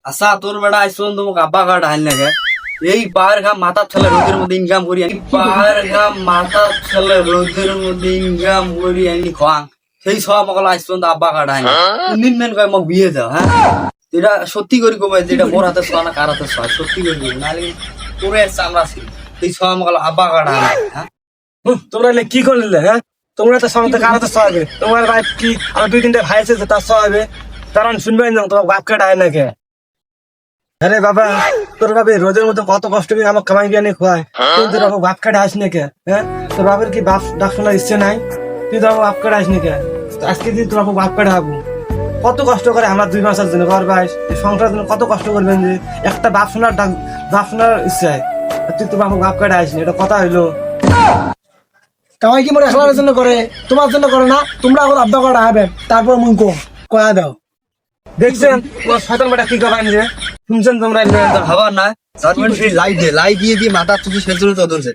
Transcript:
আচ্ছা তোর বেড়া আইসন তোমাকে আব্বা কার্ড হাইল নাকি এই পাহাড় ঘাম মাথার ছেলে রোদের মধ্যে ইনকাম করি পাহাড় ঘাম মাথার ছেলে রোদের মধ্যে ইনকাম করি আনি খোয়াং সেই সব মকল আইসন আব্বা কার্ড হাইল কোনদিন মেন কয় মোক বিয়ে দাও হ্যাঁ এটা সত্যি করি কমাই যেটা মোর হাতে সোয়া না কার হাতে সোয়া সত্যি করি কবি নাহলে তোরে চামড়া ছিল এই সব মকল আব্বা কার্ড হাইল হ্যাঁ তোমরা এলে কি করলে হ্যাঁ তোমরা তো সামনে কারাতে সহাবে তোমার ভাই কি আমার 2-3টা ভাই আছে তার সহাবে তারা শুনবে না তোমার বাপ কাটা হয় নাকি আরে বাবা তোর বাবা রোজের মধ্যে কত কষ্ট করে আমার কামাই বিয়ে খোয়ায় তুই তোর বাপ কাটা আসি নাকি হ্যাঁ তোর বাবার কি বাপ ডাক শোনার ইচ্ছে নাই তুই তোর বাপ কাটা আসি নাকি আজকে দিন তোর বাপ কাটা হবো কত কষ্ট করে আমার 2 মাসের জন্য ঘর ভাই সংসারের জন্য কত কষ্ট করবেন যে একটা বাপ শোনার বাপ শোনার ইচ্ছায় তুই তোর বাপ কাটা আসিনি এটা কথা হইলো কামাই কি মোর একলার জন্য করে তোমার জন্য করে না তোমরা এখন আব্বা করা হবে তারপর মুই কয়া দাও দেখছেন তোমার শয়তান বেটা কি করেন যে শুনছেন তোমরা খাবার না সেই লাই দিয়ে মাথা তুই শেষ তো ধরছে